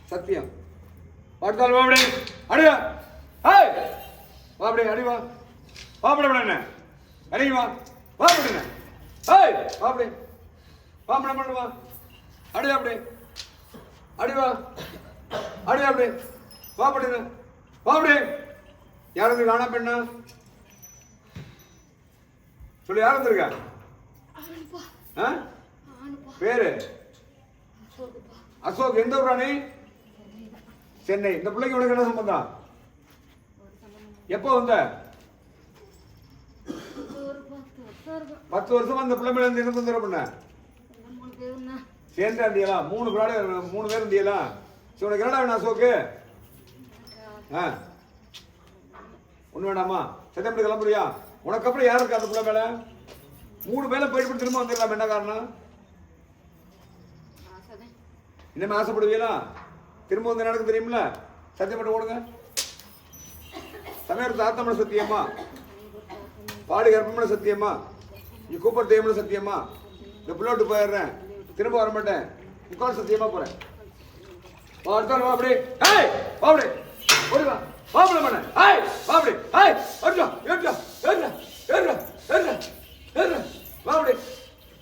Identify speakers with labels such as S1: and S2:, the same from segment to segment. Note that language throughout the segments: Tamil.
S1: சத்தியம். பார்த்தால் வா அப்படி அடியா. ஹேய் வா அப்படி அடி வா. வா அப்படி என்ன அடி வா. வா அப்படி என்ன ஹேய் வா அப்படி வா அப்படி பண்ணு வா. அடி அப்படி அடி வா. அடி அப்படி வா அப்படி வா அப்படி. யாரும் காணா பெண்ணா சொல்லி யாரும் இருக்கா? பேரு அசோக். எந்த ஊரா நீ? சென்னை. இந்த பிள்ளைக்கு உனக்கு என்ன சம்பந்தம்? எப்போ வந்த? 10 வருஷமா இந்த பிள்ளை மேல இருந்து என்ன தொந்தரவு பண்ண? சேர்ந்தா இருந்தியலா? 3 பேர் இருந்தியலா? சரி உனக்கு என்னடா வேணும் அசோக்கு? ஒண்ணு வேண்டாமா? சத்தியம் கிளம்புறியா? உனக்கு அப்புறம் யாரு இருக்கா அந்த பிள்ளை மேல? 3 பேரை போயிட்டு திரும்ப வந்துடலாம். என்ன காரணம்? இனிமே ஆசைப்படுவீங்களா? திரும்ப வந்து நடக்க தெரியுமில்ல? சத்தியம் மட்டும் ஓடுங்க. சமயத்து ஆத்தமன சத்தியமா, பாடி கற்பமன சத்தியமா, நீ கூப்பிட தெய்வம்னு சத்தியமா, இந்த பிள்ளோட்டு போயிடுறேன், திரும்ப வர மாட்டேன், முக்கால் சத்தியமா போறேன். அடுத்தாலும் வா அப்படி. ஹேய் வா அப்படி ஓடுவா. வா அப்படி பண்ண. ஹேய் வா அப்படி. ஹேய் ஓடுடா ஏடுடா ஏடுடா ஏடுடா ஏடுடா ஏடுடா. வா அப்படி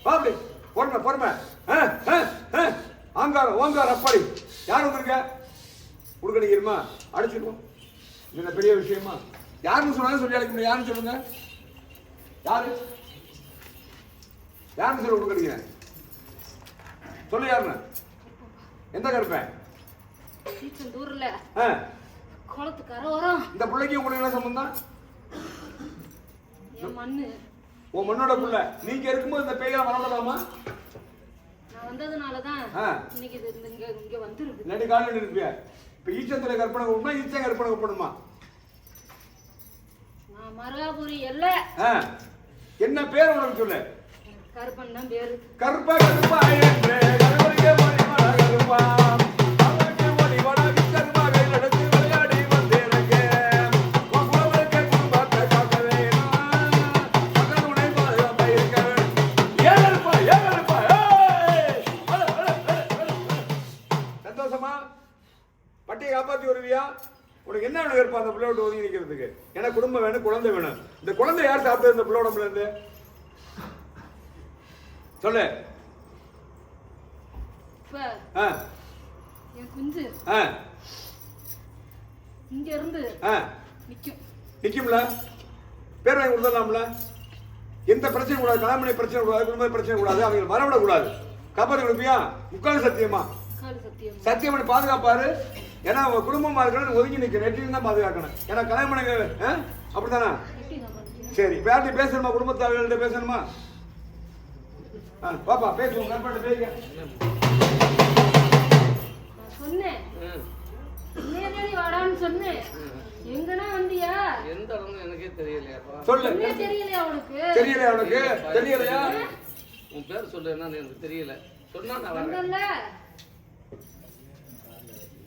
S1: வா அப்படி. பொறுமை பொறுமை. ஆங்காரம் ஓங்காரம் அப்பாடி. யார் வந்திருக்க? உடுக்கடிக்கிறமா அடிச்சிருக்கோம். இது பெரிய விஷயமா? யாருன்னு சொன்னாலும் சொல்லி அழைக்க முடியும். யாருன்னு சொல்லுங்க. யாரு யாருன்னு சொல்லி உடுக்கடிக்கிறேன் சொல்லு. யாருன்னு? எந்த கருப்பேன்? இந்த பிள்ளைக்கு உங்களுக்கு என்ன சம்பந்தம்? உன் மண்ணோட பிள்ளை. நீங்க இருக்கும்போது இந்த பேய்களை வளர்ந்தலாமா?
S2: வந்ததுனாலதான் இன்னைக்கு இங்க வந்துருக்கு.
S1: நடி காலையில இருப்பியா? இப்ப ஈச்சத்துல கற்பனை கூப்பிடணுமா ஈச்சம் கற்பனை கூப்பிடணுமா?
S2: நான் மருகாபுரி இல்ல.
S1: என்ன பேர் உனக்கு சொல்லு.
S2: கருப்பன் தான் பேரு.
S1: கருப்பா கருப்பா என்று கருவறிய மணி மட கருப்பா அவனுக்கு மணி மட கருப்பா கையில் எடுத்து விளையாடி வந்தேனங்க. உன் குலவருக்கு குடும்பத்தை காக்க வேணும், மகனுனை பாதுகாப்பா இருக்க வேணும். ஏகருப்பா ஏகருப்பா. சந்தோஷமா? பட்டியை காப்பாற்றி வருவியா? உனக்கு என்ன வேணும் இருப்பா அந்த பிள்ளையோட ஒதுங்கி நிற்கிறதுக்கு? ஏன்னா குடும்பம் வேணும், குழந்தை வேணும். இந்த குழந்தை யார் சாப்பிட்டது இந்த பிள்ளையோட இருந்து சொல்லு.
S2: என் குஞ்சு இங்க இருந்து
S1: நிக்கும்ல. பேர் வாங்கி கொடுத்துடலாம்ல. எந்த பிரச்சனை கூடாது, கலாமணி பிரச்சனை கூடாது, குடும்ப பிரச்சனை கூடாது, அவங்க வரவிட கூடாது. காப்பாற்றி கொடுப்பியா? முக்கால் சத்தியமா? சத்தியம் பண்ணி பாதுகாப்பாரு. ஏன்னா அவங்க குடும்பமா இருக்கணும், ஒதுங்கி நிற்க நெட்டிலும் தான் பாதுகாக்கணும். ஏன்னா கல்யாணம் அப்படித்தானா? சரி இப்ப யார்கிட்ட பேசணுமா? குடும்பத்தாளர்கள்ட்ட பேசணுமா? பாப்பா பேசுவோம். கற்பனை பேசுங்க.
S2: சொன்னேன் வாடான்னு சொன்னேன். எங்கனா வந்தியா?
S3: எந்த இடம்னு எனக்கே தெரியலையா?
S1: சொல்லு.
S2: தெரியலையா உனக்கு?
S1: தெரியலையா உனக்கு? தெரியலையா?
S3: உன் பேர் சொல்லு. என்னன்னு எனக்கு தெரியல. சொன்னா நான்
S2: வரேன்ல.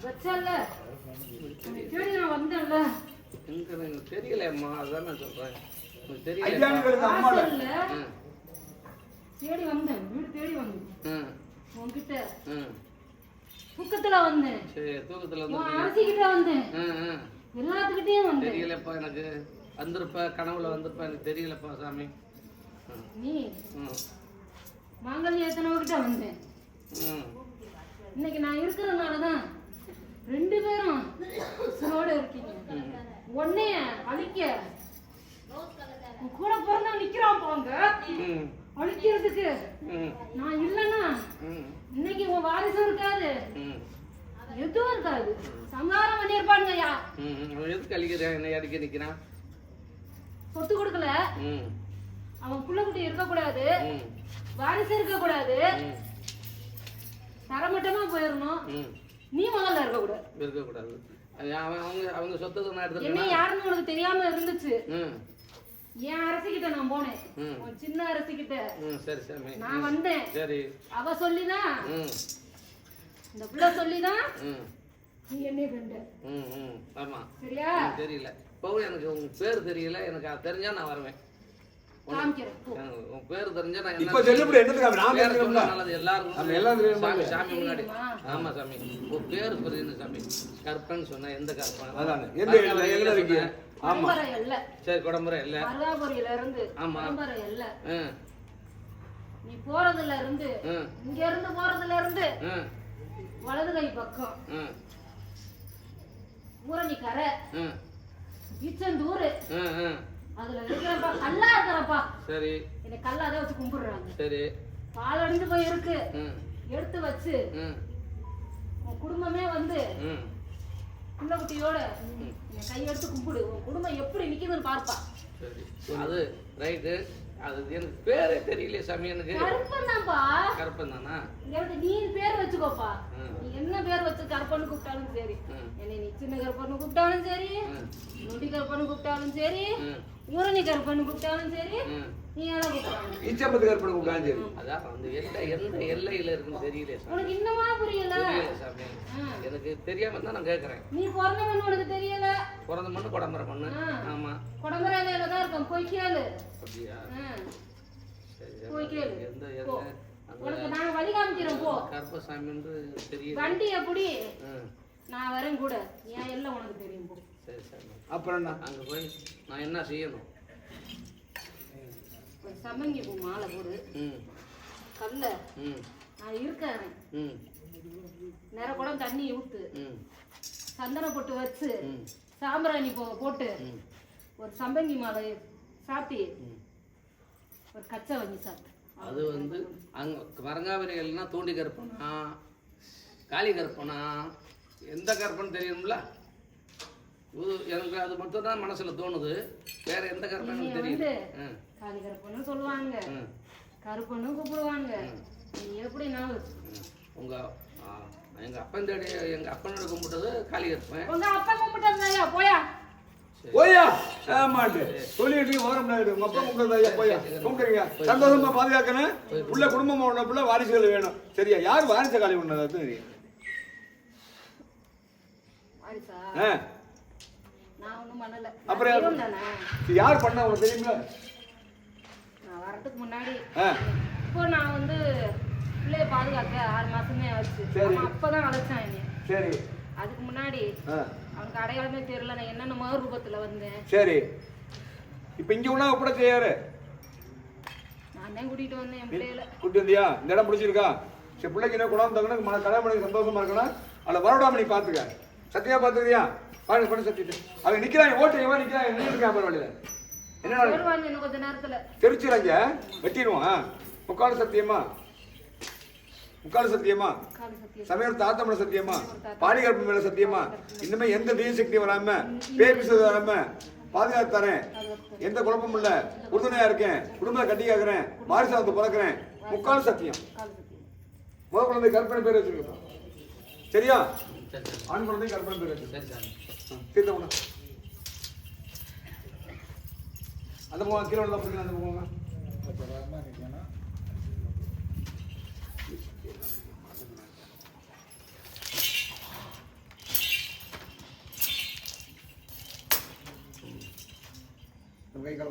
S2: வச்சல்ல. தேடி நான் வந்தேன்ல.
S3: எனக்கு தெரியலையம்மா. அதான் நான் சொல்றேன். எனக்கு தெரியல.
S1: ஐயாங்களுக்கு அம்மா இல்ல.
S2: தேடி வந்தேன். வீடு தேடி வந்தேன். உன்கிட்ட தூக்கத்துல வந்தேன்.
S3: சரி தூக்கத்துல வந்து
S2: அரசி கிட்ட வந்தேன். எல்லாத்துக்கிட்டையும் வந்தேன்.
S3: தெரியலப்பா எனக்கு. வந்திருப்ப கனவுல வந்திருப்ப எனக்கு தெரியலப்பா சாமி.
S2: நீ மாங்கல்ய எத்தனவகிட்ட வந்தேன். இன்னைக்கு நான் இருக்கிறதுனாலதான் 2 பேரும் உசுரோட இருக்கீங்க. உன்னைய அழிக்க கூட பிறந்தா நிக்கிறான் போங்க. அழிக்கிறதுக்கு நான் இல்லைன்னா இன்னைக்கு உன் வாரிசும் இருக்காது, எதுவும் இருக்காது. சங்காரம் பண்ணிருப்பானுங்க. ஐயா
S3: எதுக்கு அழிக்கிறேன்? என்ன அடிக்க நிக்கிறான்?
S2: சொத்து கொடுக்கல, அவன் புள்ள குட்டி இருக்க கூடாது, வாரிசு இருக்க கூடாது, தரமட்டமா போயிடணும். நீ முதல்ல இருக்க கூடாது. அவங்க சொத்தை நான் எடுத்து என்ன யாருன்னு உனக்கு தெரியாம இருந்துச்சு. என் அரசிக்கிட்ட நான் போனேன். சின்ன அரசிக்கிட்ட
S3: சரி சாமி
S2: நான் வந்தேன்.
S3: சரி
S2: அவ சொல்லிதான், இந்த பிள்ளை சொல்லிதான் நீ என்ன கண்ட.
S3: ஆமா
S2: சரியா?
S3: தெரியல. இப்போ எனக்கு உங்க பேர் தெரியல. எனக்கு தெரிஞ்சா நான் வருவேன்.
S2: காமிக்கிறேன் போ.
S3: உன் பேர் தெரிஞ்சா நான்
S1: இப்ப சொல்லிவிடு என்னதுக்கு நான்
S3: பேர்
S1: தெரிஞ்சுக்கணும்ல.
S3: சொன்னா நல்லது எல்லாரும்
S1: நம்ம எல்லாம் தெரியுமா?
S3: சாமி சாமி முன்னாடி
S2: தெரியுமா?
S3: ஆமா சாமி உன் பேர் புரியுது சாமி கற்பன் சொன்ன எந்த கற்பன்
S1: அதானே எந்த எல்லாம் இருக்கு. ஆமா
S2: பரம்பரை இல்ல
S3: சரி குடம்புரை இல்ல
S2: மருதாபுரியில இருந்து
S3: ஆமா.
S2: பரம்பரை இல்ல
S3: ஆ,
S2: நீ போறதுல இருந்து
S3: ஆ,
S2: இங்க இருந்து போறதுல இருந்து
S3: ஆ,
S2: வலது கை பக்கம்
S3: ஆ,
S2: ஊரணிக்கரை
S3: ஆ,
S2: ஈச்சந்தூர்
S3: ஆ, ஆ.
S2: அதுல இருக்கிறப்பா கல்லா இருக்கிறப்பா
S3: சரி
S2: என்னை கல்லாதான் வச்சு கும்பிடுறாங்க
S3: சரி
S2: பால் அடிஞ்சு போய் இருக்கு
S3: ம்
S2: எடுத்து வச்சு
S3: ம்
S2: உன் குடும்பமே வந்து
S3: ம்
S2: புள்ள குட்டியோட என்னை கையெடுத்து கும்பிடு உன் குடும்பம் எப்படி நிக்குதுன்னு பார்ப்பா
S3: சரி அது ரைட்டு அது எனக்கு பேரே தெரியலையே சாமி எனக்கு
S2: கருப்பன் தான்ப்பா
S3: கருப்பன் தானா
S2: எனக்கு நீ பேர் வச்சுக்கோப்பா
S3: ம்.
S2: நீ என்ன பேர் வச்சு கருப்பன்னு கூப்பிட்டாலும் சரி
S3: ம்.
S2: என்னை நீ சின்ன கருப்பன்னு கூப்பிட்டாலும் சரி
S3: ம்.
S2: நொடி கருப்பன்னு கூப்பிட்டாலும் சரி
S3: ம்
S2: ஊரணி கருப்பன்னு கூப்பிட்டாலும் சரி
S3: ம்
S2: நீ எதை கூப்பிட்டாலும்
S1: ஈச்சம்பத்து கற்பனை கூப்பிட்டாலும் சரி.
S3: அதான் அந்த எந்த எல்லையில இருக்குன்னு தெரியலையே சாமி
S2: உனக்கு இன்னமா புரியல
S3: தெரியல சாமி
S2: ஆ.
S3: எனக்கு தெரியாம தான் நான் கேட்கறேன்
S2: நீ பிறந்த மண்ணு உனக்கு தெரியல
S3: பிறந்த மண்ணு குடம்புற மண்ணு
S2: ஆ.
S3: ஆமா
S2: குடம்பரையில தான் இருக்கும் போய் கேளு
S3: அப்படியா
S2: ஆ.
S3: சரி
S2: போய் கேளு
S3: எந்த
S2: போ.
S3: எந்த
S2: உனக்கு நான் வழி காமிக்கிறேன் போ
S3: கருப்பசாமின்னு தெரியல
S2: வண்டி எப்படி
S3: ம்
S2: நான் வரேன் கூட என் எல்லாம் உனக்கு தெரியும் போ
S3: சரி சாமி
S1: அப்புறம் என்ன?
S3: அங்க போய் நான் என்ன செய்யணும்
S2: ஒரு சம்மங்கி பூ மாலை போடு
S3: ம்
S2: கல்ல
S3: ம்
S2: நான் இருக்கேன்
S3: ம்
S2: நிற குடம் தண்ணி ஊத்து
S3: ம்
S2: சந்தன பொட்டு வச்சு
S3: ம்
S2: சாம்பிராணி போட்டு
S3: ம்
S2: ஒரு சம்பங்கி மாலை சாத்தி
S3: ம்
S2: ஒரு கச்சை வாங்கி சாப்பிட்டு
S3: அது வந்து அங்கே மரங்காவிரிகள்னா தூண்டி கற்பனா காளி கற்பனா எந்த கற்பனை தெரியணும்ல எனக்கு அது மட்டும் தான் மனசுல தோணுது வேற எந்த கற்பனும் தெரியல
S2: வந்து காளி கருப்பன்னு சொல்லுவாங்க
S3: ம்
S2: கருப்பன்னு கூப்பிடுவாங்க நீ எப்படினாலும் வச்சுக்கோ.
S3: உங்க எங்க அப்பன் தேடி எங்க அப்பனோட கும்பிட்டது காளி கற்பன்
S2: உங்க அப்பா கும்பிட்டா போயா
S1: போயா ஆமாட்டு சொல்லிட்டு ஓரம் உங்க அப்பா கும்பிடுறது ஐயா போயா கும்பிடுறீங்க சந்தோஷமா பாதுகாக்கணும் உள்ள குடும்பமா உள்ள புள்ள வாரிசுகள் வேணும் சரியா யார் வாரிச காலி பண்ணது அது தெரியும்.
S2: வாரிசா
S1: ஆ.
S2: நான் ஒண்ணும் பண்ணல
S1: அப்புறம்
S2: தெய்வம் தானே
S1: இது யார் பண்ண உங்களுக்கு தெரியுங்களா?
S2: நான் வரதுக்கு முன்னாடி
S1: ஆ.
S2: இப்போ நான் வந்து பிள்ளைய பாதுகாக்க 6 மாசமே ஆச்சு
S1: சரி.
S2: அவன் அப்பதான் அழைச்சான் என்னை
S1: சரி
S2: அதுக்கு முன்னாடி
S1: ஆ.
S2: அவனுக்கு அடையாளமே தெரியல நான் என்னென்ன ரூபத்துல வந்தேன்
S1: சரி இப்ப இங்க உள்ள கூட செய்யாரு
S2: நான் தான் கூட்டிட்டு வந்தேன் என் பிள்ளைகளை
S1: கூட்டி வந்தியா இந்த இடம் பிடிச்சிருக்கா சரி பிள்ளைக்கு என்ன குணம் தங்கணும் கல்யாணம் பண்ணி சந்தோஷமா இருக்கணும் அதில் வரவிடாம நீ பாத்துக்க சத்தியா பாத்துக்கிறியா பாருங்க பண்ணி சத்திட்டு அவன் நிக்கிறான் ஓட்டு எவன் நிக்கிறான் நின்றுட்டு இருக்கான் வழியில என்ன
S2: வருவாங்க இன்னும் கொஞ்ச நேரத்துல
S1: தெரிச்சுறாங்க வெட்டிடுவான் முக்காடு சத்தியமா முக்காடு சத்தியமா
S2: காலி சத்தியம்
S1: சமையல் தாத்தமல சத்தியமா பாடிகற்பு மேல சத்தியமா இனிமே எந்த தீய சக்தி வராம பேர் பிசது வராம பாதுகாத்து தரேன் எந்த குழப்பமும் இல்ல உறுதுணையா இருக்கேன் குடும்பத்தை கட்டி காக்குறேன் வாரிசாத்து பிறக்கிறேன் முக்கால் சத்தியம்
S2: காலி சத்தியம்
S1: முத குழந்தை கற்பனை பேர் வச்சிருக்கோம் சரியா
S3: சரி சாமி
S1: ஆண் குழந்தை கற்பனை பேர் வச்சிருக்கோம்
S3: சரி சாமி
S1: தீர்த்த உணவு அந்த போங்க கீழே உள்ள பிடிக்கணும் அந்த போங்க கை கால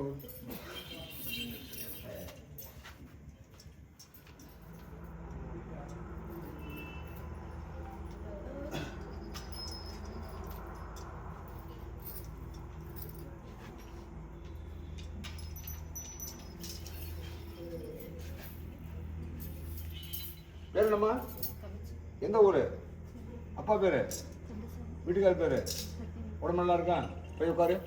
S1: பேர் என்னம்மா எந்த ஊரு அப்பா பேரு வீட்டுக்கார பேரு உடம்பு நல்லா இருக்கா போய் உட்காரு